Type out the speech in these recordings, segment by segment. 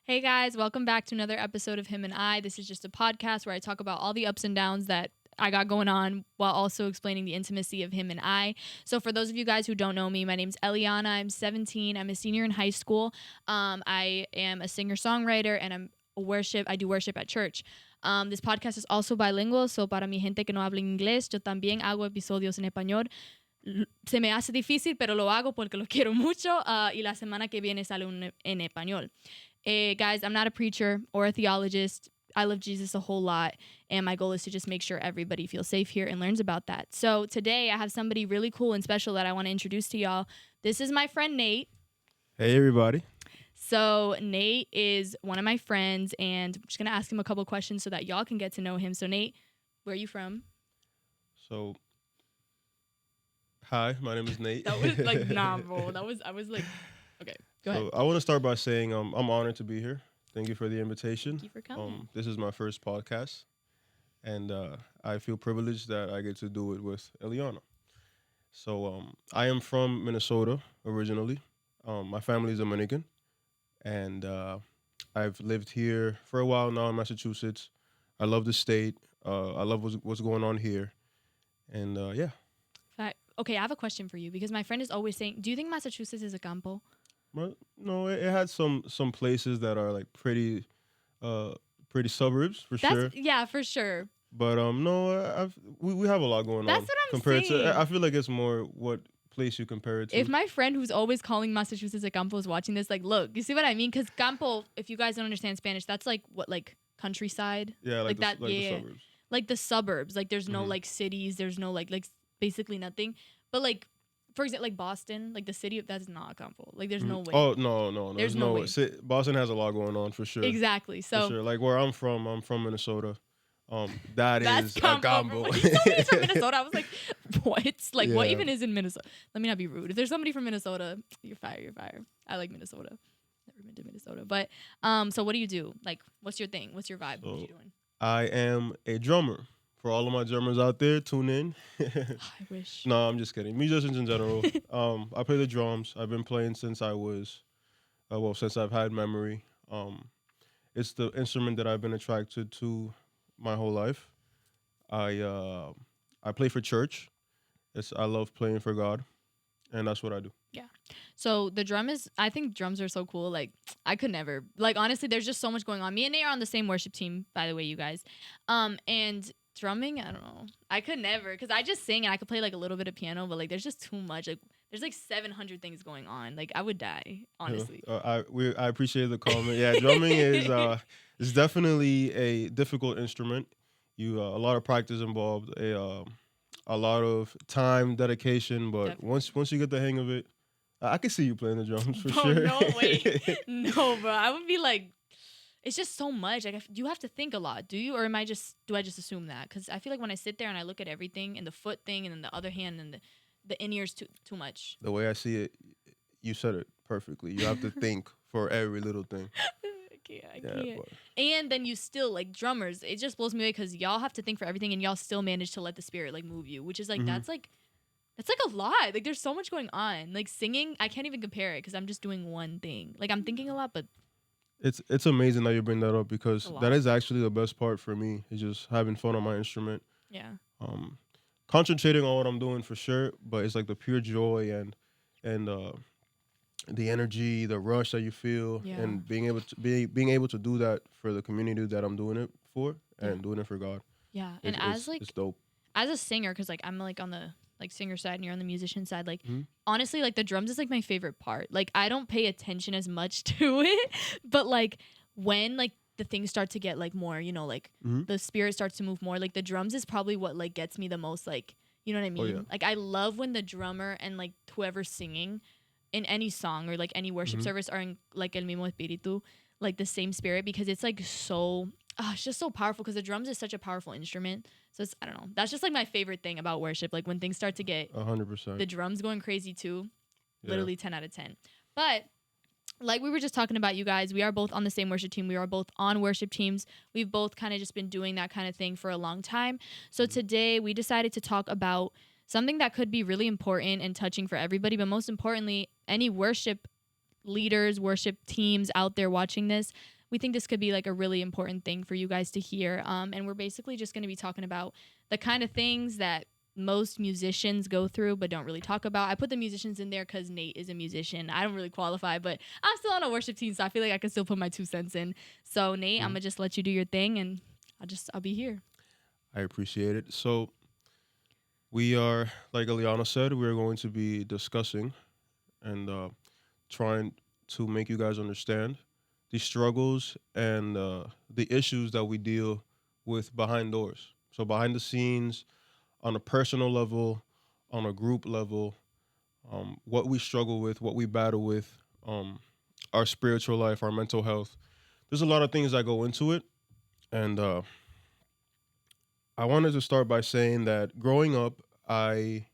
Hey guys, welcome back to another episode of Him and I. This is just a podcast where I talk about all the ups and downs that I got going on while also explaining the intimacy of him and I. So for those of you guys who don't know me, my name's Eliana. I'm 17. I'm a senior in high school. I am a singer-songwriter and I do worship at church. This podcast is also bilingual, so para mi gente que no habla inglés, yo también hago episodios en español. Se me hace difícil, pero lo hago porque lo quiero mucho y la semana que viene sale en español. Guys, I'm not a preacher or a theologist. I love Jesus a whole lot, and my goal is to just make sure everybody feels safe here and learns about that. So today I have somebody really cool and special that I want to introduce to y'all. This is my friend Nate. Hey, everybody. So Nate is one of my friends, and I'm just going to ask him a couple questions so that y'all can get to know him. So Nate, where are you from? So, hi, my name is Nate. That was like, nah, bro. I was like, okay, go ahead. I want to start by saying I'm honored to be here. Thank you for the invitation. Thank you for coming. This is my first podcast, and I feel privileged that I get to do it with Eliana. So I am from Minnesota originally. My family is Dominican, and I've lived here for a while now in Massachusetts. I love the state. I love what's going on here, and yeah. Okay, I have a question for you because my friend is always saying, do you think Massachusetts is a campo? No, it had some places that are like pretty suburbs for sure. Yeah, for sure. But no, we have a lot going on. That's what I'm compared saying. to. I feel like it's more what place you compare it to. If my friend who's always calling Massachusetts a campo is watching this, like, look, you see what I mean? Because campo, if you guys don't understand Spanish, that's like what, like countryside. Yeah, like that. The suburbs. Like the suburbs. Like there's no like cities. There's no like basically nothing. But like, for example, like Boston, like the city, that's not a campo. Like there's no way. Oh no, There's no way. Boston has a lot going on for sure. Exactly. So for sure. Like where I'm from Minnesota. That's a combo. You told me he's from Minnesota. I was like, what? Like, what Yeah. even is in Minnesota? Let me not be rude. If there's somebody from Minnesota, you're fire. I like Minnesota. Never been to Minnesota. But, so what do you do? Like, what's your thing? What's your vibe? What are you doing? I am a drummer. For all of my drummers out there, tune in. I wish. No, I'm just kidding. Musicians in general. I play the drums. I've been playing since since I've had memory. It's the instrument that I've been attracted to my whole life. I play for church. I love playing for God, and that's what I do. Yeah. So I think drums are so cool. Like, I could never. Like, honestly, there's just so much going on. Me and Nate are on the same worship team, by the way, you guys. And drumming, I don't know. I could never, because I just sing and I could play like a little bit of piano, but like there's just too much. Like there's like 700 things going on. Like I would die, honestly. I appreciate the comment. Yeah, drumming is definitely a difficult instrument. You a lot of practice involved, a lot of time, dedication. But Definitely. once you get the hang of it, I can see you playing the drums for Bro, sure. no way. No, bro. I would be like, it's just so much. Like you have to think a lot. Do you, or do I just assume that? Because I feel like when I sit there and I look at everything and the foot thing and then the other hand and the in-ears too much. The way I see it, you said it perfectly. You have to think for every little thing. I can't. And then you still, like, drummers, it just blows me away because y'all have to think for everything and y'all still manage to let the spirit like move you, which is like that's like a lot. Like there's so much going on. Like singing, I can't even compare it because I'm just doing one thing. Like I'm thinking a lot, but It's amazing that you bring that up because that is actually the best part for me, is just having fun on my instrument. Yeah. Concentrating on what I'm doing for sure, but it's like the pure joy and the energy, the rush that you feel, and being able to do that for the community that I'm doing it for and doing it for God. Yeah. And it's dope. As a singer, because like I'm like on the like singer side and you're on the musician side, like honestly, like the drums is like my favorite part. Like I don't pay attention as much to it, but like when like the things start to get like more, you know, like the spirit starts to move more, like the drums is probably what like gets me the most, like, you know what I mean? Yeah. Like I love when the drummer and like whoever's singing in any song or like any worship service are in like el mismo espíritu, like the same spirit, because it's like so it's just so powerful because the drums is such a powerful instrument. So it's, I don't know, that's just like my favorite thing about worship, like when things start to get 100%, the drums going crazy too. Literally 10 out of 10. But like we were just talking about, you guys, we are both on the same worship team. We are both on worship teams. We've both kind of just been doing that kind of thing for a long time. So today we decided to talk about something that could be really important and touching for everybody, but most importantly, any worship leaders, worship teams out there watching this. we think this could be like a really important thing for you guys to hear. And we're basically just going to be talking about the kind of things that most musicians go through but don't really talk about. I put the musicians in there because Nate is a musician. I don't really qualify, but I'm still on a worship team, so I feel like I can still put my 2 cents in. So Nate, I'm gonna just let you do your thing, and I'll be here. I appreciate it. So we are, like Eliana said, we're going to be discussing and trying to make you guys understand the struggles and the issues that we deal with behind doors. So behind the scenes, on a personal level, on a group level, what we struggle with, what we battle with, our spiritual life, our mental health. There's a lot of things that go into it. And I wanted to start by saying that growing up, I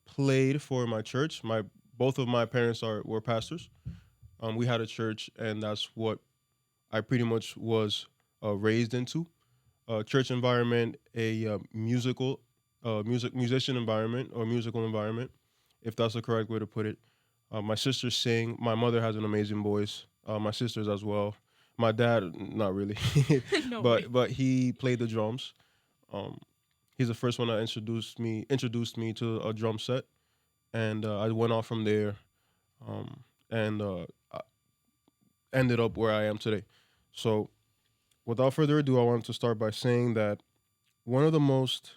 played for my church. Both of my parents were pastors. We had a church, and that's what I pretty much was raised into. Church environment, a musician environment or musical environment, if that's the correct way to put it. My sisters sing. My mother has an amazing voice. My sisters as well. My dad, not really, No way. but he played the drums. Um, he's the first one that introduced me to a drum set, and I went off from there, and I ended up where I am today. So, without further ado, I want to start by saying that one of the most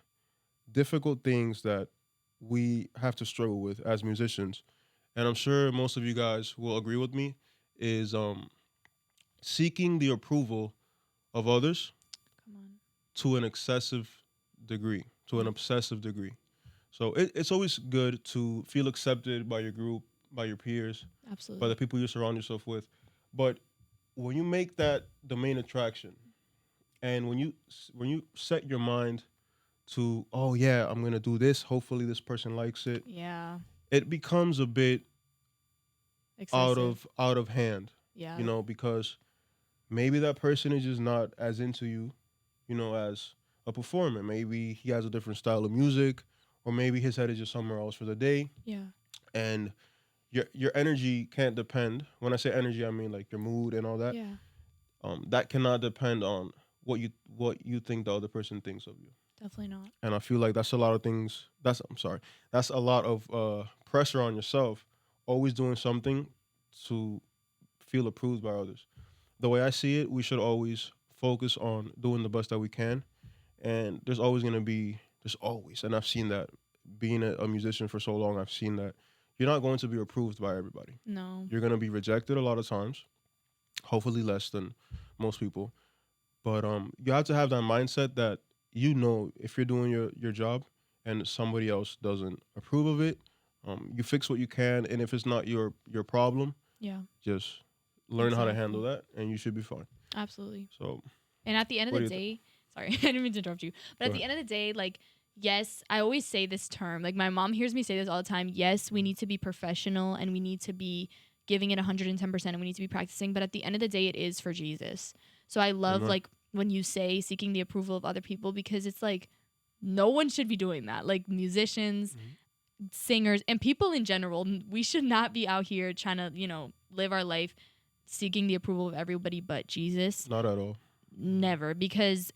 difficult things that we have to struggle with as musicians, and I'm sure most of you guys will agree with me, is seeking the approval of others Come on. to an excessive degree, to an obsessive degree. So it's always good to feel accepted by your group, by your peers, by Absolutely. the people you surround yourself with. But when you make that the main attraction, and when you set your mind to, oh yeah, I'm gonna do this. Hopefully this person likes it. Yeah. It becomes a bit Excessive. out of hand, Yeah. because maybe that person is just not as into you, as a performer. Maybe he has a different style of music, or maybe his head is just somewhere else for the day, Yeah. and your energy can't depend. When I say energy, I mean like your mood and all that. Yeah. That cannot depend on what you think the other person thinks of you. Definitely not. And I feel like that's a lot of things. That's a lot of pressure on yourself. Always doing something to feel approved by others. The way I see it, we should always focus on doing the best that we can. And there's always, and I've seen that being a musician for so long, I've seen that you're not going to be approved by everybody. No. You're going to be rejected a lot of times, hopefully less than most people. But you have to have that mindset that if you're doing your job and somebody else doesn't approve of it, you fix what you can, and if it's not your problem, Yeah. just learn how to Exactly. handle that, and you should be fine. Absolutely. So, And at the end of what the do you think? day, sorry, I didn't mean to interrupt you. But Go at the ahead. end of the day, like, yes, I always say this term. Like, my mom hears me say this all the time. Yes, we need to be professional and we need to be giving it 110% and we need to be practicing. But at the end of the day, it is for Jesus. So I love, Amen. like, when you say seeking the approval of other people, because it's like, no one should be doing that. Like, musicians, singers, and people in general, we should not be out here trying to, live our life seeking the approval of everybody but Jesus. Not at all. Never. Because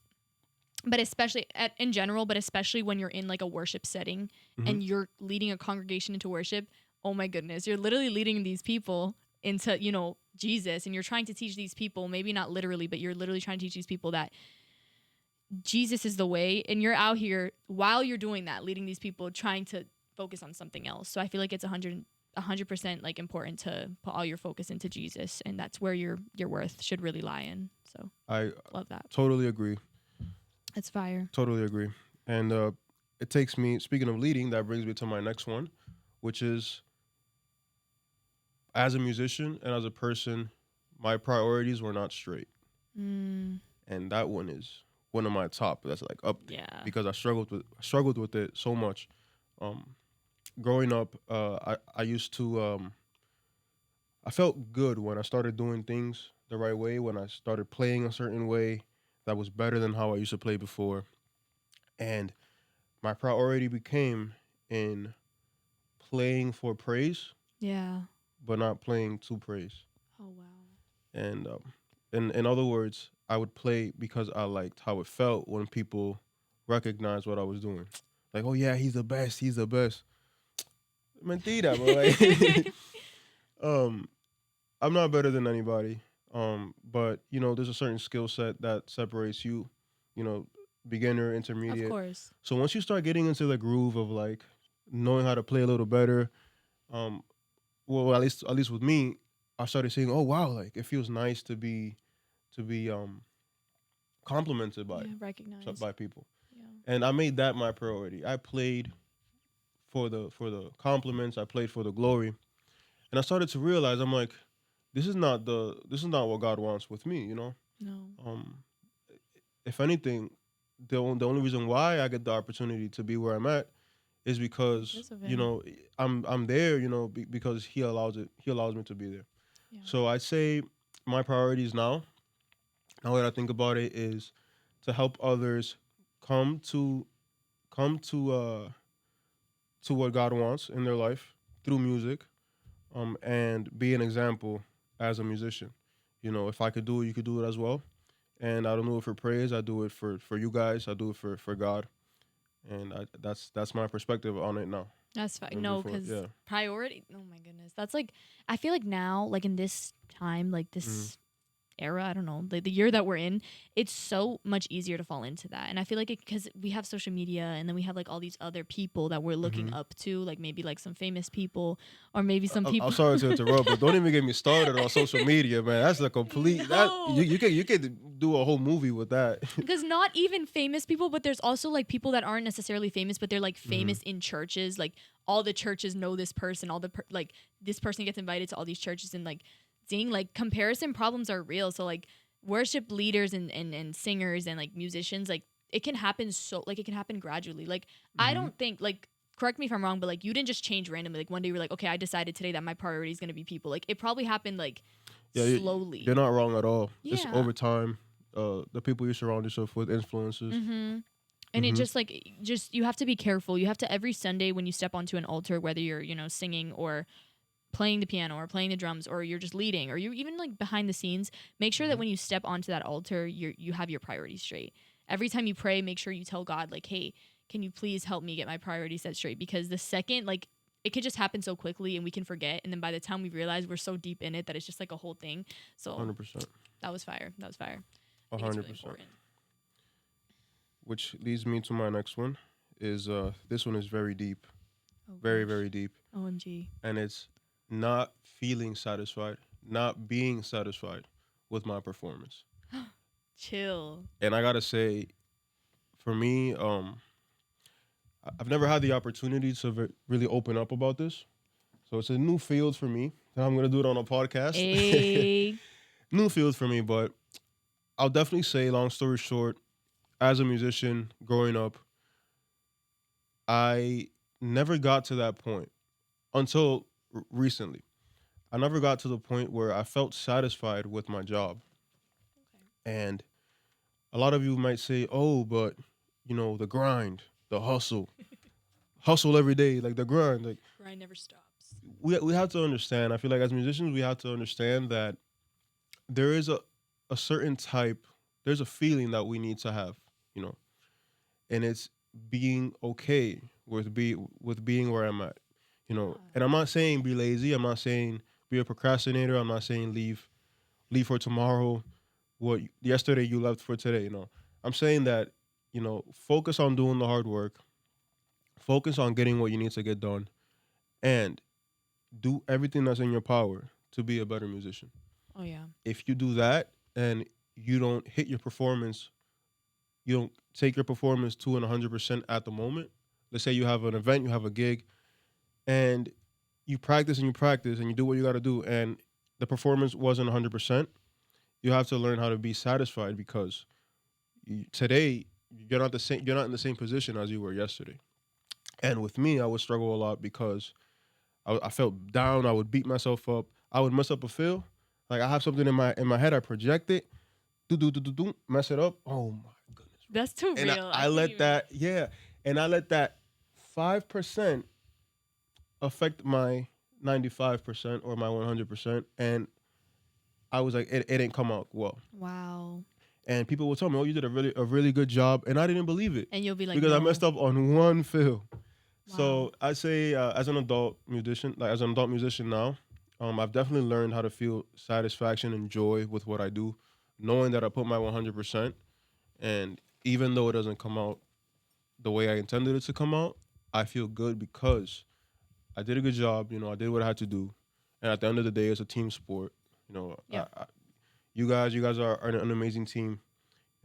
but especially in general, but especially when you're in like a worship setting and you're leading a congregation into worship, oh my goodness, you're literally leading these people into, Jesus, and you're trying to teach these people, maybe not literally, but you're literally trying to teach these people that Jesus is the way, and you're out here while you're doing that, leading these people, trying to focus on something else. So I feel like it's 100% like important to put all your focus into Jesus, and that's where your worth should really lie in. So I love that. totally agree. It's fire. Totally agree. And it takes me, speaking of leading, that brings me to my next one, which is, as a musician and as a person, my priorities were not straight. Mm, And that one is one of my top. That's like up there, yeah. because I struggled with it so much. Growing up, I used to I felt good when I started doing things the right way, when I started playing a certain way that was better than how I used to play before. And my priority became in playing for praise, Yeah. but not playing to praise. Oh wow. And In other words, I would play because I liked how it felt when people recognized what I was doing. Like, oh yeah, he's the best. He's the best. Mentira, bro. Like, um, I'm not better than anybody. But there's a certain skill set that separates you. You know, beginner, Of intermediate. course. So once you start getting into the groove of like knowing how to play a little better, um, well, at least with me, I started saying, oh wow, like it feels nice to be complimented by Yeah, recognized. by people, Yeah. and I made that my priority. I played for the compliments. I played for the glory, and I started to realize I'm like, this is not what God wants with me. No. Um, if anything, the only reason why I get the opportunity to be where I'm at is because Because of him. I'm there. Because He allows it. He allows me to be there. Yeah. So I'd say my priorities now that I think about it, is to help others come to come to what God wants in their life through music, and be an example as a musician. If I could do it, you could do it as well. And I don't do it for praise. I do it for you guys. I do it for God, and that's my perspective on it now. That's fine. And No, before, because yeah. priority. Oh my goodness. That's like, I feel like now, like in this time, like Mhm. this era, I don't know, the year that we're in, it's so much easier to fall into that. And I feel like because we have social media and then we have like all these other people that we're looking Mhm. up to, like maybe like some famous people or maybe some I'm people. sorry to interrupt, but don't even get me started on social media, man. That's a complete that No. you could do a whole movie with that. Because not even famous people, but there's also like people that aren't necessarily famous, but they're like Mhm. famous in churches. Like all the churches know this person, like this person gets invited to all these churches, and like seeing like comparison problems are real. So like worship leaders and singers and like musicians, like it can happen it can happen gradually. Like I Mhm. don't think like, correct me if I'm wrong, but like you didn't just change randomly. Like one day you were like, okay, I decided today that my priority is gonna be people. Like it probably happened like Yeah, you're slowly. not wrong at all. It's Yeah. over time. The people you surround yourself with influences. Mm-hmm. And it Mhm. just you have to be careful. You have to every Sunday when you step onto an altar, whether you're, singing or playing the piano or playing the drums or you're just leading or you're even like behind the scenes, make sure that Mhm. when you step onto that altar, you have your priorities straight. Every time you pray, make sure you tell God like, "Hey, can you please help me get my priorities set straight?" Because the second like it could just happen so quickly and we can forget, and then by the time we realize we're so deep in it that it's just like a whole thing. So 100%. that was fire. That was fire. I think it's really 100%. important. Which leads me to my next one. Is this one is very deep, Oh very gosh. very deep, OMG. and it's not feeling satisfied, not being satisfied with my performance. Chill. And I gotta say, for me, I've never had the opportunity to really open up about this. So it's a new field for me. And I'm gonna do it on a podcast. A New field for me, but I'll definitely say, long story short, as a musician growing up, I never got to that point until recently. I never got to the point where I felt satisfied with my job. And a lot of you might say, "Oh, but the grind, the hustle every day, like the grind, like." grind never stops. We have to understand. I feel like as musicians, we have to understand that there is a certain type. There's a feeling that we need to have, you know, and it's being okay with being where I'm at, Yeah. And I'm not saying be lazy. I'm not saying be a procrastinator. I'm not saying leave for tomorrow what yesterday you left for today. I'm saying that focus on doing the hard work, focus on getting what you need to get done, and do everything that's in your power to be a better musician. Oh yeah. If you do that and you don't hit your performance, you don't take your performance to an 100% at the moment. Let's say you have an event, you have a gig, and you practice and you do what you got to do, and the performance wasn't 100%. You have to learn how to be satisfied because today you're not the same. You're not in the same position as you were yesterday. And with me, I would struggle a lot because I felt down. I would beat myself up. I would mess up a feel. Like I have something in my head. I project it. Do mess it up. Oh my goodness. That's too And real. I I can't let even. that, yeah, and I let that 5% affect my 95% or my 100%, and I was like, it didn't come out well. Wow. And people will tell me, "Oh, you did a really good job," and I didn't believe it And you'll be like, because I no. messed up on one fill. Wow. So I say, as an adult musician, now, I've definitely learned how to feel satisfaction and joy with what I do, knowing that I put my 100%, and even though it doesn't come out the way I intended it to come out, I feel good because I did a good job. I did what I had to do, and at the end of the day, it's a team sport. Yeah. You guys are an amazing team,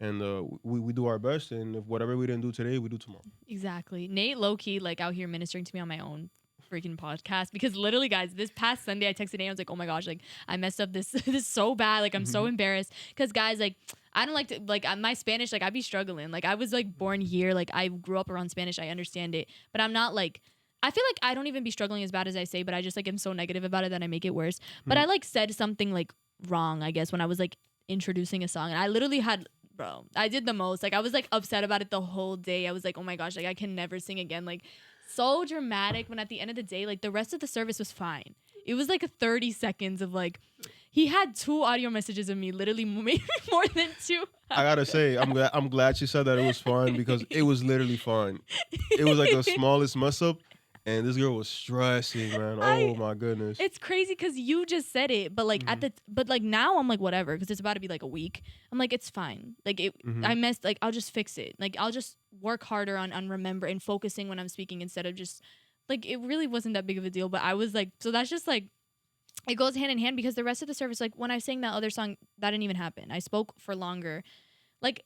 and we do our best. And if whatever we didn't do today, we do tomorrow. Exactly. Nate low key like out here ministering to me on my own freaking podcast because literally, guys, this past Sunday I texted Nate. I was like, oh my gosh, like I messed up this this so bad. Like I'm so embarrassed because guys, like I don't like to like my Spanish. Like I be struggling. Like I was like born here. Like I grew up around Spanish. I understand it, but I'm not like. I feel like I don't even be struggling as bad as I say, but I just like am so negative about it that I make it worse. But I like said something like wrong, I guess, when I was like introducing a song, and I literally had, bro, I did the most. Like I was like upset about it the whole day. I was like, oh my gosh, like I can never sing again. Like so dramatic. When at the end of the day, like the rest of the service was fine. It was like 30 seconds of like he had 2 audio messages of me, literally maybe more than 2. I gotta say, I'm glad she said that it was fine because it was literally fine. It was like the smallest mess up, and this girl was stressing, man. Oh my goodness. It's crazy because you just said it, but like but like now I'm like whatever because it's about to be like a week. I'm like it's fine. Like I messed. Like I'll just fix it. Like I'll just work harder on remember and focusing when I'm speaking instead of just like it really wasn't that big of a deal. But I was like, so that's just like it goes hand in hand because the rest of the service, like when I sang that other song, that didn't even happen. I spoke for longer. Like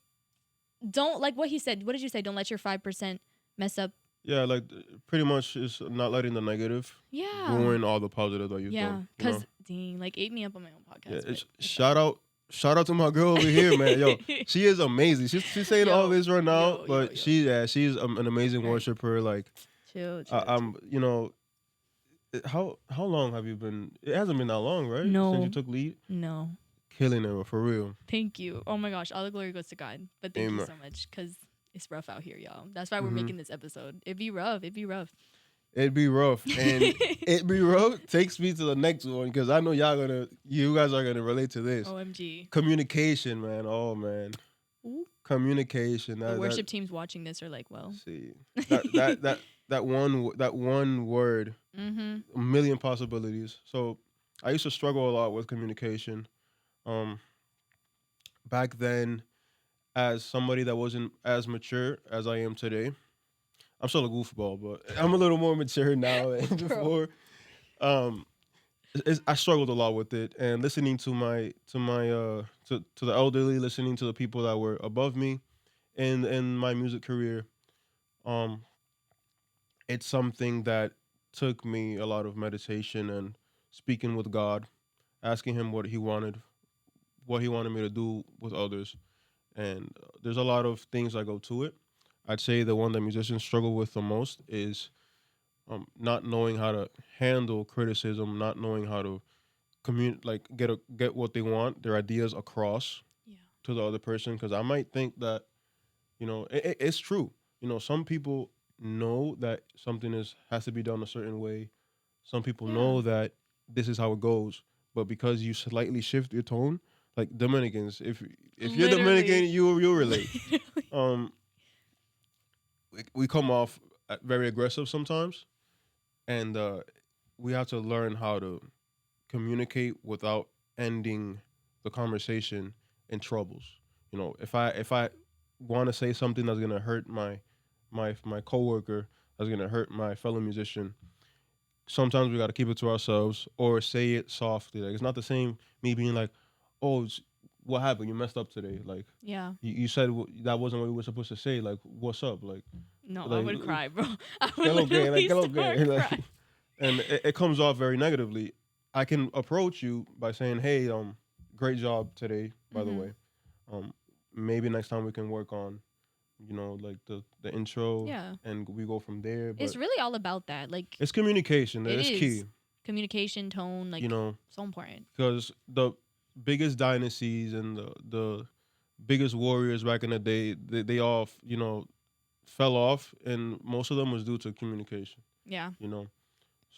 don't like what he said. What did you say? Don't let your 5% mess up. Yeah, like pretty much is not letting the negative ruin all the positive that you've done. Because dang, like ate me up on my own podcast. Yeah, shout out to my girl over here, man. Yo, she is amazing. She's saying all this right now, but she's an amazing worshiper. Like, chill. I'm how long have you been? It hasn't been that long, right? No. Since you took lead. No. Killing it for real. Thank you. Oh my gosh, all the glory goes to God. But thank you so much because it's rough out here, y'all. That's why we're making this episode. It'd be rough. It'd be rough, and it'd be rough. Takes me to the next one because I know you guys are gonna relate to this. OMG. Communication, man. Oh man. Ooh. Communication. The worship teams watching this are like, well. See that one word. A million possibilities. So I used to struggle a lot with communication. Back then, as somebody that wasn't as mature as I am today. I'm still a goofball, but I'm a little more mature now than before. I struggled a lot with it, and listening to the elderly, listening to the people that were above me in my music career, it's something that took me a lot of meditation and speaking with God, asking Him what He wanted me to do with others. And there's a lot of things that go to it. I'd say the one that musicians struggle with the most is not knowing how to handle criticism, not knowing how to get what they want, their ideas across to the other person. Because I might think that, it's true. Some people know that something has to be done a certain way. Some people know that this is how it goes, but because you slightly shift your tone, like Dominicans, if you're Dominican, you'll relate. We come off very aggressive sometimes, and we have to learn how to communicate without ending the conversation in troubles. If I want to say something that's gonna hurt my coworker, that's gonna hurt my fellow musician, sometimes we got to keep it to ourselves or say it softly. Like it's not the same me being like, "Oh, what happened? You messed up today." Like, you said that wasn't what we were supposed to say. Like, what's up? Like, no, like, I would cry, bro. I would literally start crying. And it comes off very negatively. I can approach you by saying, "Hey, great job today, by the way. Maybe next time we can work on, like the intro, and we go from there." But it's really all about that. Like, it's communication. It's key. Communication, tone, like, so important. Because the biggest dynasties and the biggest warriors back in the day, they all, fell off, and most of them was due to communication. Yeah.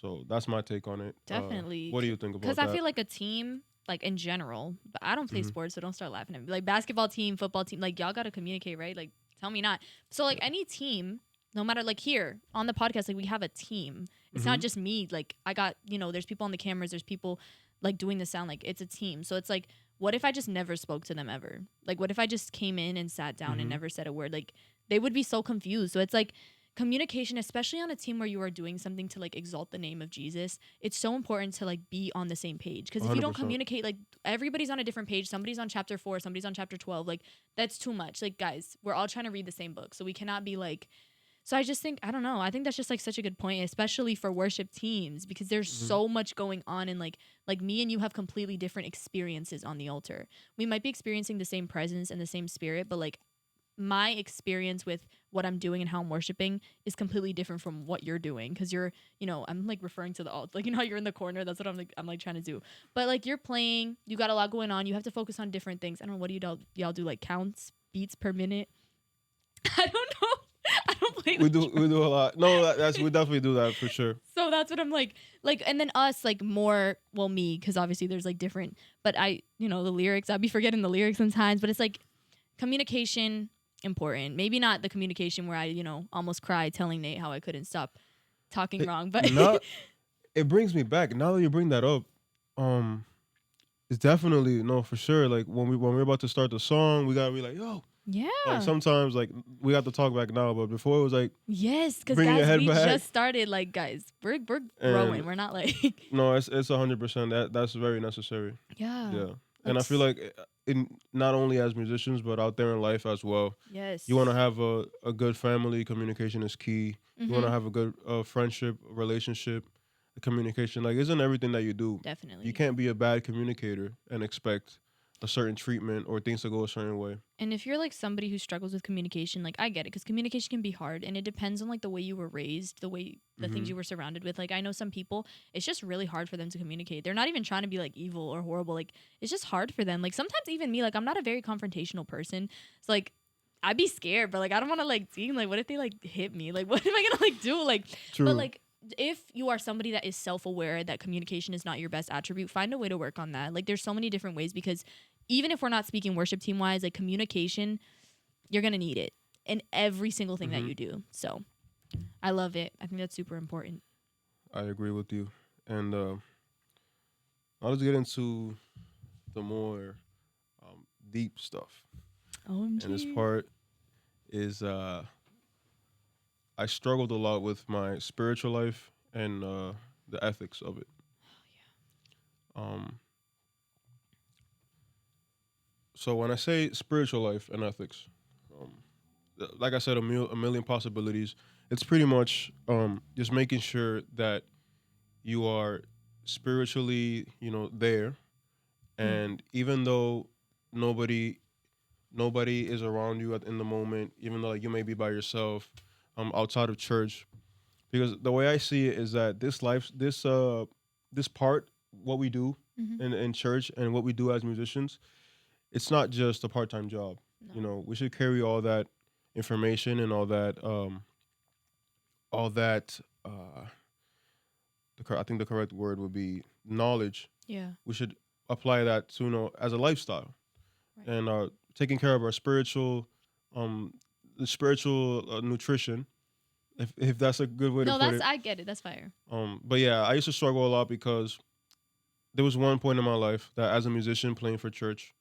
So that's my take on it. Definitely. What do you think about that? Because I feel like a team, like in general, but I don't play Mhm. sports, so don't start laughing at me. Like basketball team, football team, like y'all gotta communicate, right? Like tell me not. So like any team, no matter like here on the podcast, like we have a team. It's not Mhm. just me. Like I got, there's people on the cameras, there's people like doing the sound, like it's a team. So it's like, what if I just never spoke to them ever? Like what if I just came in and sat down and Mhm. never said a word? Like they would be so confused. So it's like communication, especially on a team where you are doing something to like exalt the name of Jesus, it's so important to like be on the same page. Because if you don't 100%. communicate, like everybody's on a different page, somebody's on chapter 4, somebody's on chapter 12, like that's too much. Like guys, we're all trying to read the same book, so we cannot be like. So I just think, I don't know, I think that's just like such a good point, especially for worship teams, because there's Mhm. so much going on, and like me and you have completely different experiences on the altar. We might be experiencing the same presence and the same spirit, but like my experience with what I'm doing and how I'm worshiping is completely different from what you're doing, because you're, I'm like referring to the alt, like how you're in the corner. That's what I'm like trying to do. But like you're playing, you got a lot going on. You have to focus on different things. I don't know, what do y'all do, like counts, beats per minute? I don't know. I don't play We the do drum. we do a lot. No, that's we definitely do that for sure. So that's what I'm like, and then us like more, well, me, because obviously there's like different, but the lyrics, I'd be forgetting the lyrics sometimes, but it's like communication important. Maybe not the communication where I, almost cried telling Nate how I couldn't stop talking It, wrong, but not it brings me back. Now that you bring that up, um, it's definitely no for sure. Like when we're about to start the song, we gotta be like, yo. Like yeah. sometimes like we have to talk back now, but before it was like Yes, because bringing your guys, head we back. just started. Like, guys, we're And growing. We're not like no, it's 100%. That's very necessary. yeah, Yeah, like and I feel like in not only as musicians but out there in life as well. You want to yes, have a good family. Communication is key. You want mm-hmm, to have a good friendship, relationship, communication. Like, isn't everything that you do. You definitely. can't be a bad communicator and expect a certain treatment or things to go a certain way. And if you're like somebody who struggles with communication, like I get it, because communication can be hard, and it depends on like the way you were raised, the things Hmm. you were surrounded with. Like I know some people, it's just really hard for them to communicate. They're not even trying to be like evil or horrible. Like it's just hard for them. Like sometimes even me, like I'm not a very confrontational person. It's like I'd be scared, but like I don't want to like seem like, what if they like hit me? Like what am I gonna like do? Like, but True. like if you are somebody that is self-aware that communication is not your best attribute, find a way to work on that. Like there's so many different ways, because even if we're not speaking worship team wise, like communication, you're gonna need it in every single thing that Hmm. you do. So I love it. I think that's super important. I agree with you. And now let's get into the more deep stuff. And this OMG. part is I struggled a lot with my spiritual life and the ethics of it. Um, so when I say spiritual life and ethics, um, like I said, a million possibilities. It's pretty much just making sure that you are spiritually, there, Mm. and even though nobody nobody is around you in the moment, even though like, you may be by yourself, outside of church, because the way I see it is that this part, what we do Mm-hmm. in church and what we do as musicians, it's not just a part-time job. No. We should carry all that information and all that I think the correct word would be knowledge. Yeah. We should apply that to as a lifestyle, Right. and taking care of our um the spiritual nutrition, if that's a good way to No, put that's, it. I get it. That's fire. But yeah, I used to struggle a lot because there was one point in my life that as a musician playing for church,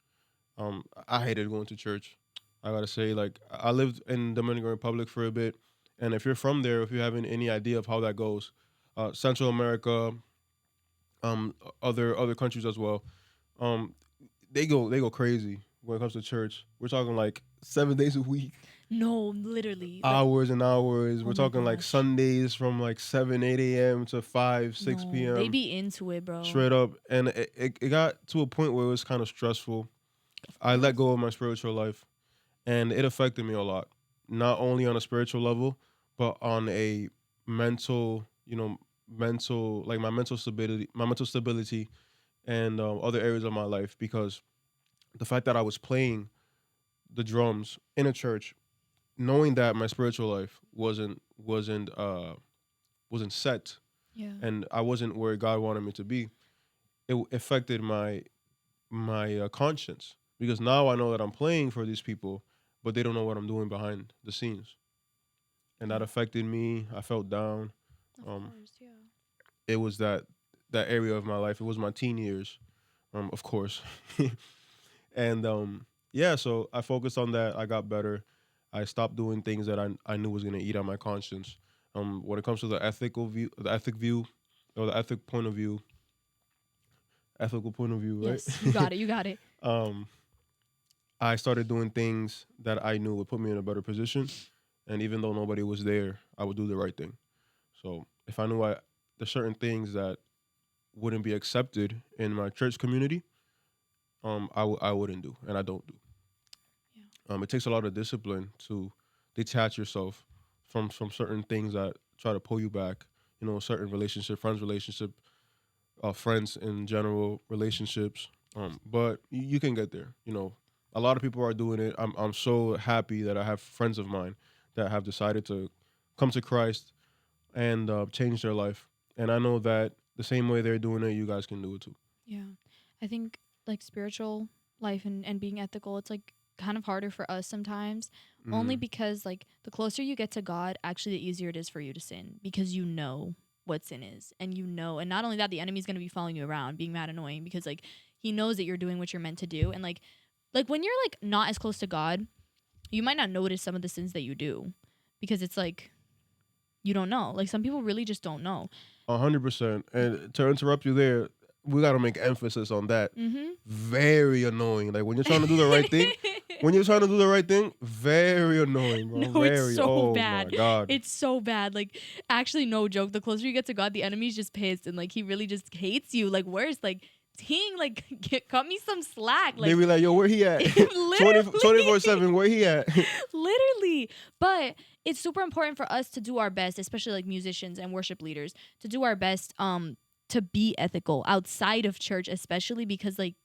I hated going to church. I gotta say, like, I lived in Dominican Republic for a bit, and if you're from there, if you have any idea of how that goes, Central America, other countries as well, um, they go crazy when it comes to church. We're talking like 7 days a week, No, literally. Like, hours and hours. oh We're my talking like gosh. Sundays from like 7 8 a.m. to 5 6 No, they p.m. be into it, bro. straight up, and it got to a point where it was kind of stressful. Of I course. let go of my spiritual life, and it affected me a lot. Not only on a spiritual level, but on a mental, like my mental stability, and other areas of my life. Because the fact that I was playing the drums in a church, knowing that my spiritual life wasn't set, Yeah. and I wasn't where God wanted me to be, it affected my my conscience, because now I know that I'm playing for these people, but they don't know what I'm doing behind the scenes, and that affected me. I felt down. Of Um, course, yeah. it was that area of my life. It was my teen years, of course, and yeah. So I focused on that. I got better. I stopped doing things that I knew was gonna eat at my conscience. When it comes to the ethic view, or the ethical point of view, right? Yes, you got it. You got it. um, I started doing things that I knew would put me in a better position, and even though nobody was there, I would do the right thing. So if I knew there's certain things that wouldn't be accepted in my church community, I wouldn't do, and I don't do. Yeah. It takes a lot of discipline to detach yourself from certain things that try to pull you back. You know, certain relationship, friends in general, relationships. But you can get there. You know, a lot of people are doing it. I'm so happy that I have friends of mine that have decided to come to Christ and change their life. And I know that the same way they're doing it, you guys can do it too. Yeah. I think like spiritual life and being ethical, it's like kind of harder for us sometimes, only Mm. because like the closer you get to God, actually the easier it is for you to sin because you know what sin is and you know, and not only that, the enemy's going to be following you around being mad annoying because like he knows that you're doing what you're meant to do. And like when you're like not as close to God, you might not notice some of the sins that you do because it's like you don't know. Like some people really just don't know. 100%. And to interrupt you there, we got to make emphasis on that. Mm-hmm. Very annoying. Like when you're trying to do the right thing, very annoying, bro. No, it's Very. so Oh my bad. God. It's so bad. Like, actually, no joke. The closer you get to God, the enemy's just pissed and like he really just hates you. Like, worse, like, ting, like, cut me some slack. They Like, be like, yo, where he at? literally, 24/7, where he at? literally. But it's super important for us to do our best, especially like musicians and worship leaders, to do our best, to be ethical outside of church, especially because like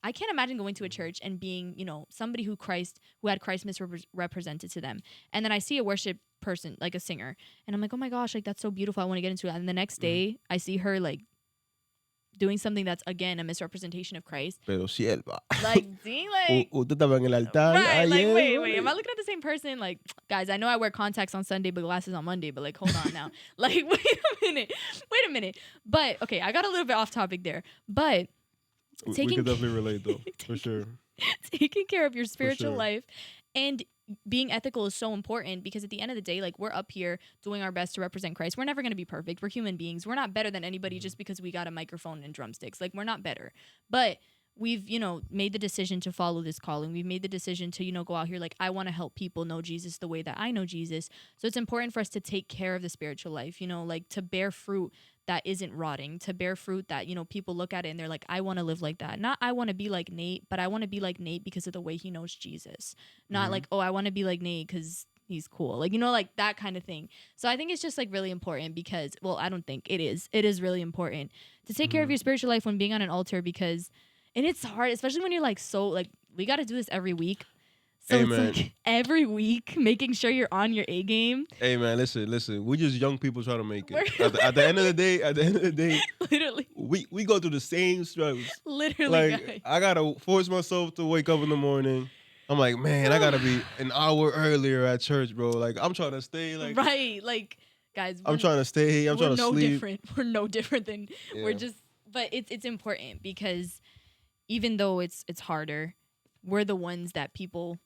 I can't imagine going to a church and being, you know, somebody who had Christ misrepresented to them. And then I see a worship person, like a singer, and I'm like, oh my gosh, like that's so beautiful. I want to get into it. And the next day I see her like doing something that's again a misrepresentation of Christ. Pero sierva. Like, dang, like Usted estaba en el altar. right, like ayer, wait, am I looking at the same person? Like, guys, I know I wear contacts on Sunday but glasses on Monday, but like hold on now. Like, wait a minute. But okay, I got a little bit off topic there. But We could definitely relate though, for sure. taking care of your spiritual sure. life and being ethical is so important because at the end of the day, like we're up here doing our best to represent Christ. We're never going to be perfect. We're human beings. We're not better than anybody just because we got a microphone and drumsticks. Like we're not better. But we've, you know, made the decision to follow this calling. We've made the decision to, you know, go out here like I want to help people know Jesus the way that I know Jesus. So it's important for us to take care of the spiritual life, you know, like to bear fruit that isn't rotting, to bear fruit that, you know, people look at it and they're like, I want to live like that. Not I want to be like Nate, but I want to be like Nate because of the way he knows Jesus. Not like, oh, I want to be like Nate because he's cool. Like, you know, like that kind of thing. So I think it's just like really important because, well, I don't think it is. It is really important to take care of your spiritual life when being on an altar because, and it's hard, especially when you're like, so like, we got to do this every week. So Amen. it's like every week making sure you're on your A game. Hey man, listen. We just young people trying to make it. At the end of the day, Literally. we go through the same struggles. Literally, Like guys. I gotta force myself to wake up in the morning. I'm like, man, I gotta be an hour earlier at church, bro. Like I'm trying to stay. Like right, like guys, I'm trying to stay. I'm we're trying to no sleep. different. We're no different than we're Yeah. just. But it's important because even though it's harder, we're the ones that people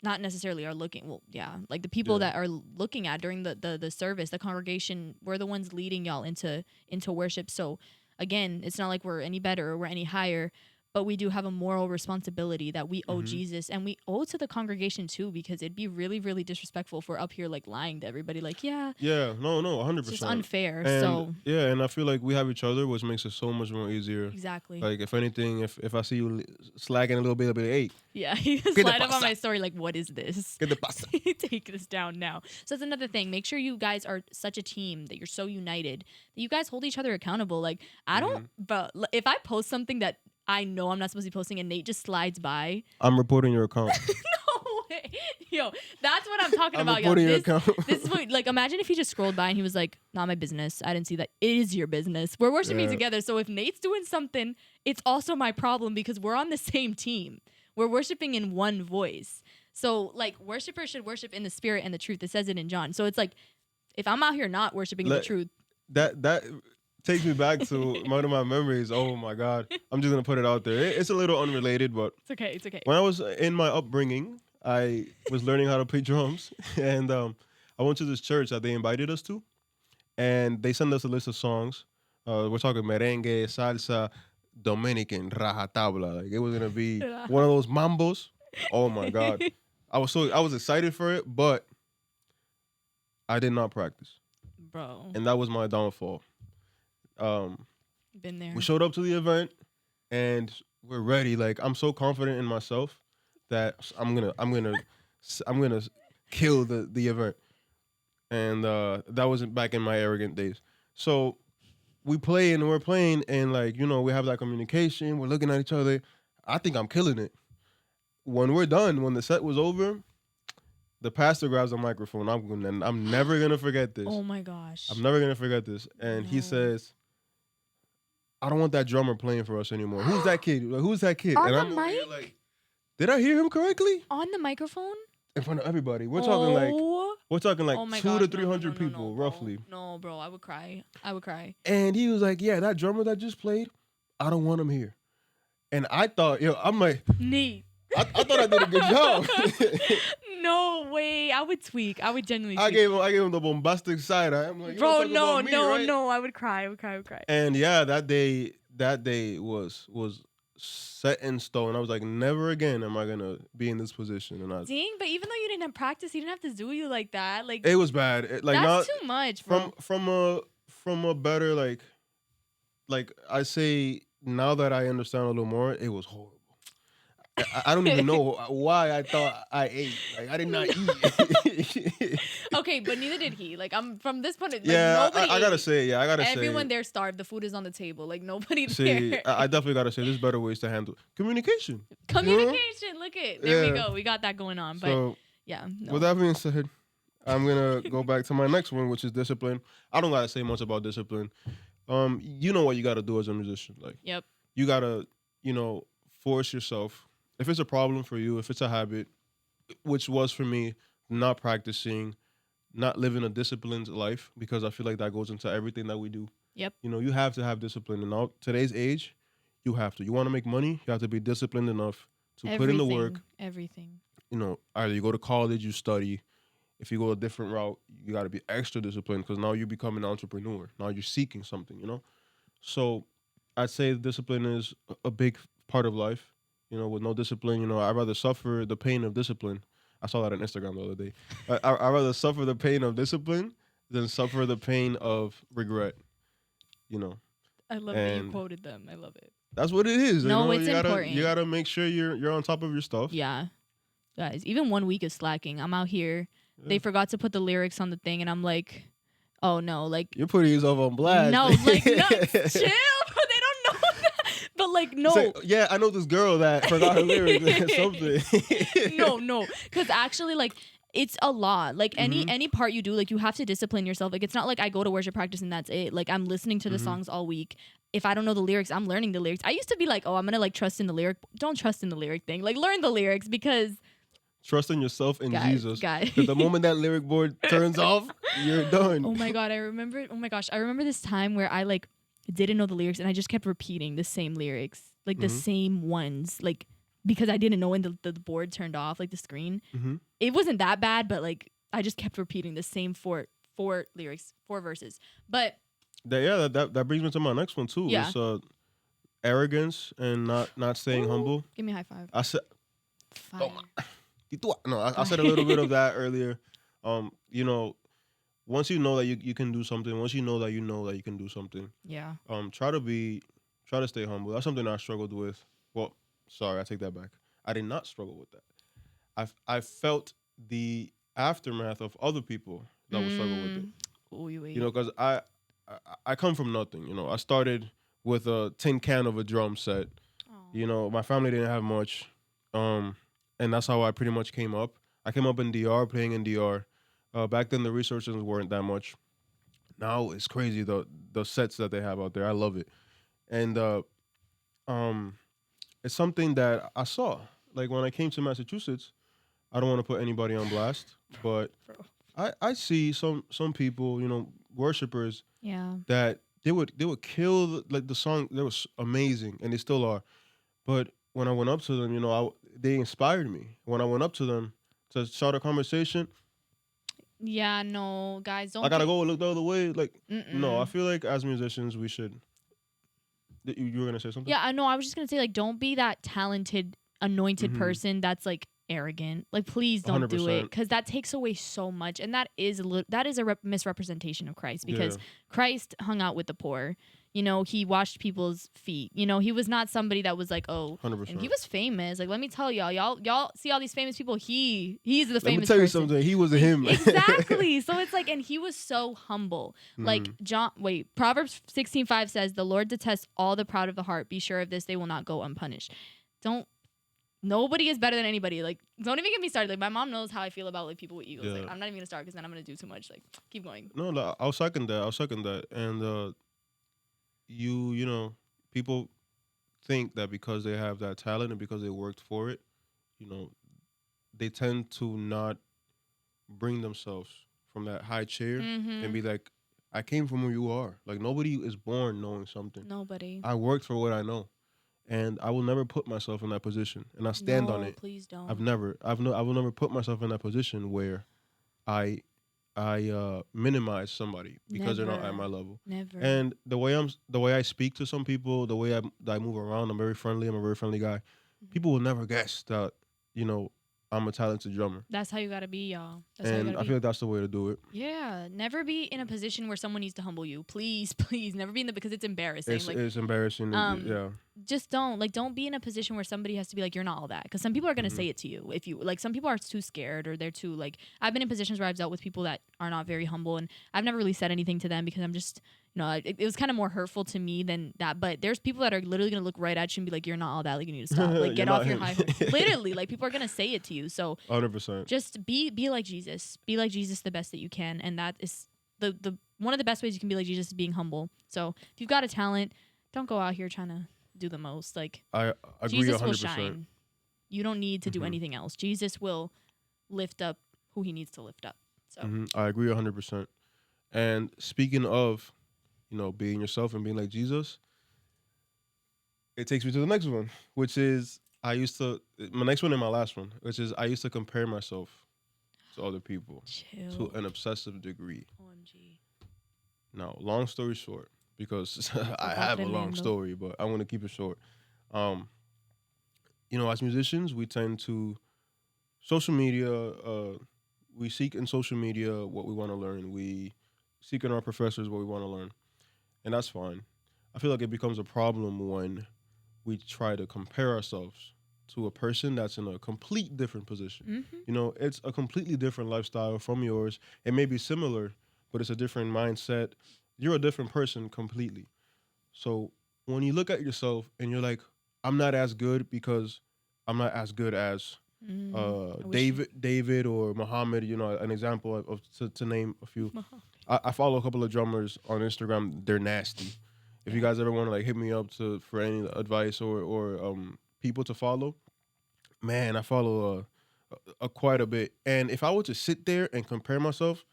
not necessarily are looking. Well, yeah, like the people that are looking at during the service, the congregation, we're the ones leading y'all into worship. So again, it's not like we're any better or we're any higher. But we do have a moral responsibility that we owe Jesus, and we owe to the congregation too, because it'd be really, really disrespectful if we're up here like lying to everybody, like, yeah, No, 100%. it's just unfair. And So yeah, and I feel like we have each other, which makes it so much more easier. exactly, Like if anything, if I see you slacking a little bit, I'll be like, hey, yeah, you te slide up on pasa? my story like, what is this? ¿qué te pasa? Take this down now. So that's another thing. Make sure you guys are such a team that you're so united that you guys hold each other accountable. Like I don't, but if I post something that I know I'm not supposed to be posting and Nate just slides by. I'm reporting your account. No way. Yo, that's what I'm talking I'm about, yo. reporting your This, account. this is what, like, imagine if he just scrolled by and he was like, not my business. I didn't see that. It is your business. We're worshiping Yeah. together. So if Nate's doing something, it's also my problem because we're on the same team. We're worshiping in one voice. So, like, worshipers should worship in the spirit and the truth. It says it in John. So it's like, if I'm out here not worshiping in the truth. That takes me back to one of my memories. Oh my God. I'm just going to put it out there. It's a little unrelated, but It's okay. It's okay. when I was in my upbringing, I was learning how to play drums. And I went to this church that they invited us to. And they sent us a list of songs. We're talking merengue, salsa, Dominican, rajatabla. Like it was going to be one of those mambos. Oh my God. I was excited for it, but I did not practice. Bro. And that was my downfall. Been there. We showed up to the event and we're ready. Like I'm so confident in myself that I'm gonna kill the event. And that wasn't back in my arrogant days. So we're playing and like, you know, we have that communication. We're looking at each other. I think I'm killing it. When we're done, when the set was over, the pastor grabs a microphone. I'm never gonna forget this. Oh my gosh. I'm never gonna forget this. And he says, I don't want that drummer playing for us anymore. Who's that kid? Like, who's that kid? On and the I'm over here mic? like, did I hear him correctly? On the microphone? In front of everybody. We're talking like oh my 200 gosh, to 300 no, people, bro. roughly. No, bro, I would cry. And he was like, yeah, that drummer that just played, I don't want him here. And I thought, I'm like, Neat. I thought I did a good job. No way. I would tweak. I would genuinely tweak. I gave him the bombastic side. I'm like, bro, no, right? no. I would cry. I would cry. And yeah, that day was set in stone. I was like, never again am I gonna be in this position. And dang, but even though you didn't have practice, he didn't have to do you like that. Like it was bad. that's too much, bro. From a better like I say now that I understand a little more, it was horrible. I don't even know why I thought I ate. Like I did not eat. Okay, but neither did he. Like I'm from this point. Like, yeah, nobody I gotta ate. say, yeah, I gotta say. Everyone there starved. The food is on the table. Like nobody See, there. I definitely gotta say, there's better ways to handle communication. Communication. Look it. There we Yeah. go. We got that going on. But So, yeah. No. with that being said, I'm gonna go back to my next one, which is discipline. I don't gotta say much about discipline. You know what you gotta do as a musician. Like, Yep. you gotta, force yourself. If it's a problem for you, if it's a habit, which was for me, not practicing, not living a disciplined life, because I feel like that goes into everything that we do. Yep. You have to have discipline. And now today's age, you have to. You want to make money, you have to be disciplined enough to put in the work. Everything. Either you go to college, you study. If you go a different route, you got to be extra disciplined because now you become an entrepreneur. Now you're seeking something, So I'd say discipline is a big part of life. With no discipline, I'd rather suffer the pain of discipline. I saw that on Instagram the other day. I'd rather suffer the pain of discipline than suffer the pain of regret, I love that you quoted them. I love it. That's what it is. No, it's important. You gotta make sure you're on top of your stuff. Yeah. Guys, even 1 week is slacking. I'm out here. Yeah. They forgot to put the lyrics on the thing, and I'm like, oh no, like you're putting yourself on blast. No, like no, chill. They don't know that. But like no. Like, yeah, I know this girl that forgot her lyrics or something. No. Because actually, like, it's a lot. Like any part you do, like you have to discipline yourself. Like it's not like I go to worship practice and that's it. Like I'm listening to the songs all week. If I don't know the lyrics, I'm learning the lyrics. I used to be like, oh, I'm gonna like trust in the lyric. Don't trust in the lyric thing. Like learn the lyrics because trust in yourself and Jesus. Guys. The moment that lyric board turns off, you're done. Oh my God, I remember this time where I like didn't know the lyrics and I just kept repeating the same lyrics, like the same ones, like because I didn't know when the board turned off, like the screen. It wasn't that bad, but like I just kept repeating the same four lyrics, 4 verses. But that brings me to my next one too. Yeah. It's arrogance and not staying humble. Give me a high five. I said, Fire. I said a little bit of that earlier. Once you know that you can do something, once you know that you can do something. Yeah. Try to stay humble. That's something I struggled with. Well, sorry, I take that back. I did not struggle with that. I felt the aftermath of other people that would struggle with it. Ooh, Because I come from nothing. I started with a tin can of a drum set. Aww. My family didn't have much, and that's how I pretty much came up. I came up in DR, playing in DR. Back then, the resources weren't that much. Now it's crazy the sets that they have out there. I love it, and um, it's something that I saw. Like when I came to Massachusetts, I don't want to put anybody on blast, but Bro. I see some people, worshipers Yeah. that they would kill like the song. That was amazing, and they still are. But when I went up to them, they inspired me. When I went up to them to start a conversation, Yeah, no, guys, I don't gotta be. go look the other way. Like, no, I Mm-mm. feel like as musicians, we should. You were gonna say something? Yeah, I know. I was just gonna say, like, don't be that talented, anointed Mm-hmm. person that's like arrogant. Like, please don't hundred do it, percent. because that takes away so much, and that is a misrepresentation of Christ. Yeah, Because Christ hung out with the poor. He washed people's feet. He was not somebody that was like, oh, hundred and he percent. was famous. Like, let me tell y'all see all these famous people. He's the Let me famous tell you person. something. He was a him. Exactly. So it's like, and he was so humble. Like Mm-hmm. Proverbs 16:5 says, "The Lord detests all the proud of the heart. Be sure of this; they will not go unpunished." Don't. Nobody is better than anybody. Like, don't even get me started. Like, my mom knows how I feel about like people with egos. Like, Yeah. I'm not even gonna start because then I'm gonna do too much. Like, keep going. No, no, I'll second that. I'll second that. And people think that because they have that talent and because they worked for it, you know, they tend to not bring themselves from that high chair and Mm-hmm. be like, I came from where you are. Like nobody is born knowing something. Nobody. I worked for what I know. And I will never put myself in that position. And I stand on No, it. please I've don't. never I've no I will never put myself in that position where I I minimize somebody because they're not at my Never. level. Never. And the way I speak to some people, the way that I move around, I'm very friendly. I'm a very friendly guy. Mhm. People will never guess that you know I'm a talented drummer, That's how you gotta be, y'all. That's how you and gotta I feel be. like that's the way to do it. Yeah, never be in a position where someone needs to humble you. Please, please, never be in the because it's embarrassing. Like, It's embarrassing. um, Yeah. just don't be in a position where somebody has to be like, you're not all that. Because some people are gonna Hmm. say it to you if you like. Some people are too scared or they're too like. I've been in positions where I've dealt with people that are not very humble, and I've never really said anything to them because I'm just. It was kind of more hurtful to me than that. But there's people that are literally gonna look right at you and be like, "You're not all that. Like, you need to stop. Like, You're get not off your him. high horse." Literally, like people are gonna say it to you. So 100%. just be like Jesus. Be like Jesus the best that you can, and that is the one of the best ways you can be like Jesus is being humble. So if you've got a talent, don't go out here trying to do the most. Like I agree Jesus will 100%. shine. You don't need to do Hmm. anything else. Jesus will lift up who he needs to lift up. So I agree 100%. And speaking of being yourself and being like Jesus, it takes me to the next one, which is my next one and my last one, which is I used to compare myself to other people to chill. an obsessive degree. OMG. Now, long story short, because I Va have a long tremendo. story, but I want to keep it short. Um, as musicians, we tend to social media. We seek in social media what we want to learn. We seek in our professors what we want to learn, and that's fine. I feel like it becomes a problem when we try to compare ourselves to a person that's in a complete different position. Mm-hmm. It's a completely different lifestyle from yours. It may be similar, but it's a different mindset. You're a different person completely. So when you look at yourself and you're like, I'm not as good because I'm not as good as I wish you. David or Muhammad, an example to name a few. I follow a couple of drummers on Instagram. They're nasty. If you Yeah. guys ever want to like hit me up for any advice or people to follow, man, I follow quite a bit. And if I were to sit there and compare myself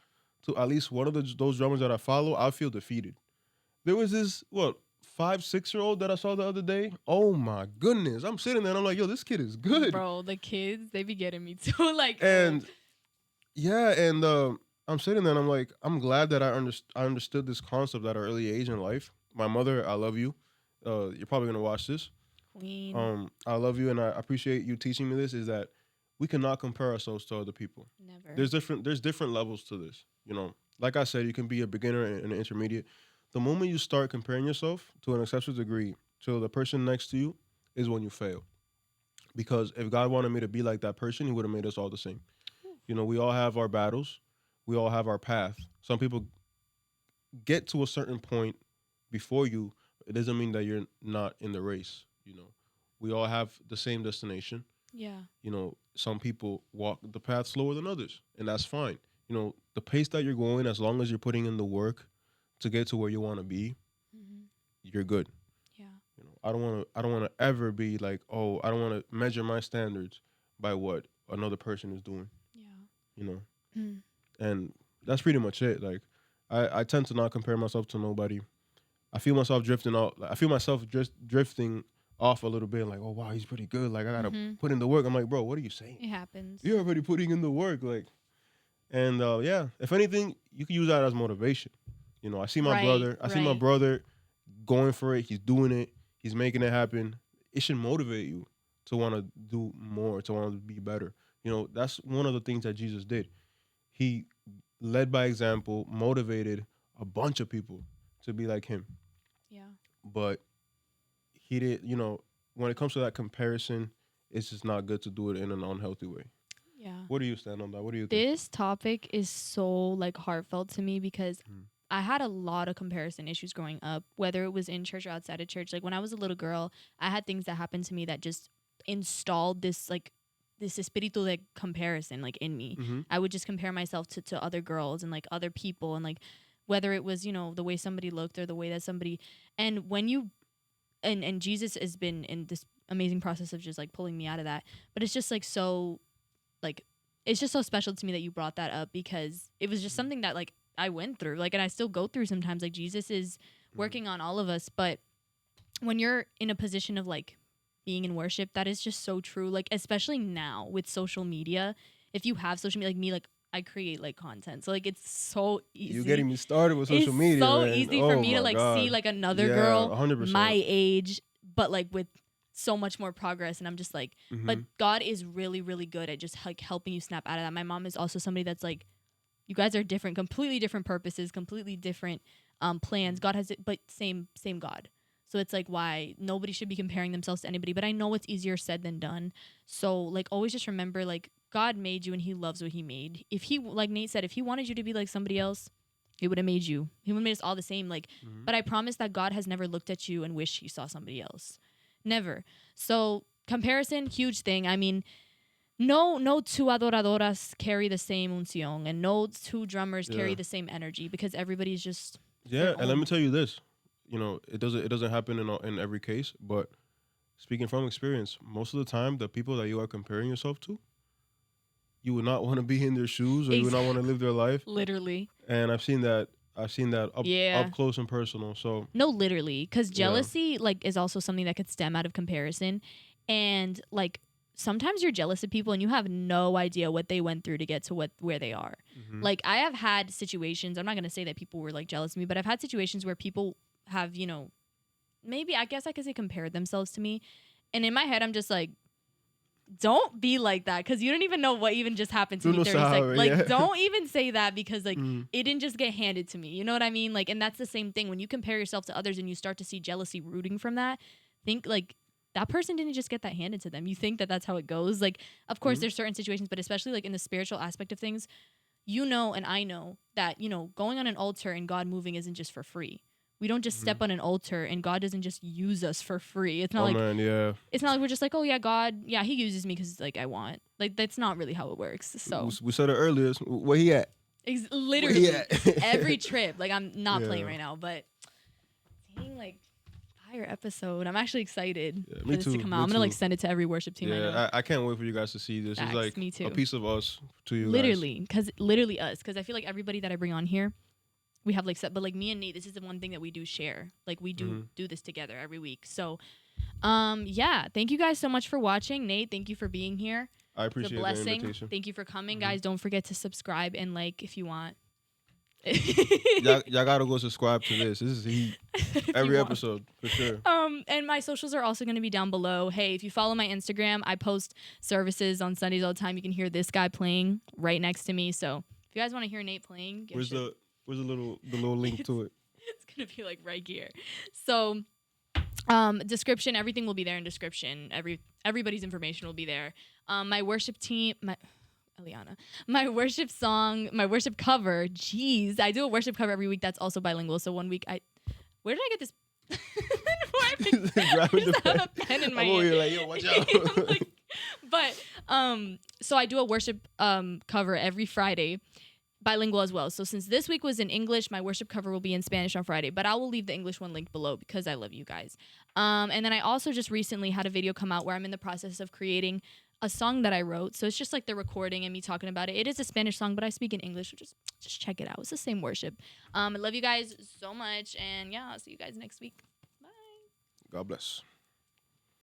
to at least one of those drummers that I follow, I feel defeated. There was this 5, 6 year old that I saw the other day. Oh my goodness! I'm sitting there and I'm like, yo, this kid is good. Bro, the kids, they be getting me too. Like, oh. And yeah, and I'm sitting there and I'm like, I'm glad that I understood this concept at an early age in life. My mother, I love you. You're probably gonna watch this. Queen. I love you and I appreciate you teaching me this. Is that we cannot compare ourselves to other people. Never. There's different levels to this. Like I said, you can be a beginner and an intermediate. The moment you start comparing yourself to an excessive degree to the person next to you is when you fail. Because if God wanted me to be like that person, He would have made us all the same. We all have our battles. We all have our path. Some people get to a certain point before you. It doesn't mean that you're not in the race. We all have the same destination. Yeah. You know, some people walk the path slower than others, and that's fine. You know, the pace that you're going, as long as you're putting in the work to get to where you want to be, Mm-hmm. you're good. Yeah. You know, I don't want to ever be like, oh, I don't want to measure my standards by what another person is doing. Yeah. You know, Mm. and that's pretty much it. Like, I tend to not compare myself to nobody. I feel myself drifting out. Like, I feel myself just drifting off a little bit. Like, oh wow, he's pretty good. Like, I gotta Mm-hmm. put in the work. I'm like, bro, what are you saying? It happens. You're already putting in the work. Like, and yeah, if anything, you can use that as motivation. You know, I see my brother. I see my brother going for it. He's doing it. He's making it happen. It should motivate you to want to do more, to want to be better. You know, that's one of the things that Jesus did. He led by example, motivated a bunch of people to be like him. Yeah. But he did, you know, when it comes to that comparison, it's just not good to do it in an unhealthy way. Yeah. What do you stand on that? What do you think? This topic is so like heartfelt to me because I had a lot of comparison issues growing up, whether it was in church or outside of church. Like when I was a little girl, I had things that happened to me that just installed this like this espíritu like comparison like in me. Mm-hmm. I would just compare myself to other girls and like other people and like whether it was, you know, the way somebody looked or the way that somebody, and when you and Jesus has been in this amazing process of just like pulling me out of that. But it's just like so like it's just so special to me that you brought that up because it was just something that like I went through, like, and I still go through sometimes. Like Jesus is working on all of us, but when you're in a position of like being in worship, that is just so true. Like especially now with social media, if you have social media, like me, like I create like content, so like it's so easy. You're getting me started with social media. It's so man. easy for me to like see like another girl 100%. my age, but like with so much more progress, and I'm just like, but God is really, really good at just like helping you snap out of that. My mom is also somebody that's like, you guys are different, completely different purposes, completely different plans. God has it, but same God. So it's like why nobody should be comparing themselves to anybody. But I know it's easier said than done. So like always just remember like God made you and he loves what he made. If he, like Nate said, if he wanted you to be like somebody else, he would have made you. He would have made us all the same. Like, but I promise that God has never looked at you and wished he saw somebody else. Never. So comparison, huge thing. I mean, no two adoradoras carry the same unción, and no two drummers carry the same energy because everybody's just and let me tell you this. You know, it doesn't happen in every case, but speaking from experience, most of the time the people that you are comparing yourself to, you would not want to be in their shoes, or you would not want to live their life. Literally. And I've seen that up close and personal. So no, literally, because jealousy like is also something that could stem out of comparison, and like sometimes you're jealous of people and you have no idea what they went through to get to where they are. Like I have had situations. I'm not gonna say that people were like jealous of me, but I've had situations where people have, you know, maybe I guess I could say compared themselves to me, and in my head I'm just like, don't be like that because you don't even know what even just happened to me 30 seconds. Like, don't even say that because, like, it didn't just get handed to me. You know what I mean? Like, and that's the same thing. When you compare yourself to others and you start to see jealousy rooting from that, think, like, that person didn't just get that handed to them. You think that that's how it goes. Like, of course, there's certain situations, but especially, like, in the spiritual aspect of things, you know and I know that, you know, going on an altar and God moving isn't just for free. We don't just step on an altar and God doesn't just use us for free. It's not it's not like we're just like, oh yeah, God, yeah, he uses me because like I want. Like that's not really how it works. So we said it earlier. Where he at? Literally where he at? every trip. Like I'm not playing right now, but dang, like fire episode. I'm actually excited for this to come out. I'm gonna like send it to every worship team. Yeah, I can't wait for you guys to see this. Facts, it's like me too. A piece of us to you. Literally, because literally us. Because I feel like everybody that I bring on here, we have like set, but like me and Nate, this is the one thing that we do share. Like we do this together every week. So, yeah, thank you guys so much for watching. Nate, thank you for being here. I appreciate the invitation. Thank you for coming, guys. Don't forget to subscribe and like if you want. y'all gotta go subscribe to this. This is heat. Every episode for sure. And my socials are also gonna be down below. Hey, if you follow my Instagram, I post services on Sundays all the time. You can hear this guy playing right next to me. So if you guys want to hear Nate playing, Where's the little link to it? It's gonna be like right here. So, description, everything will be there in description. Everybody's information will be there. My worship team, my worship song, my worship cover. Jeez, I do a worship cover every week. That's also bilingual. So one week where did I get this? I just have a pen in my hand. You're like, yo, watch out. But so I do a worship cover every Friday, bilingual as well. So since this week was in English, my worship cover will be in Spanish on Friday, but I will leave the English one linked below because I love you guys. And then I also just recently had a video come out where I'm in the process of creating a song that I wrote. So it's just like the recording and me talking about it. It is a Spanish song, but I speak in English. So just check it out. It's the same worship. I love you guys so much. And yeah, I'll see you guys next week. Bye. God bless.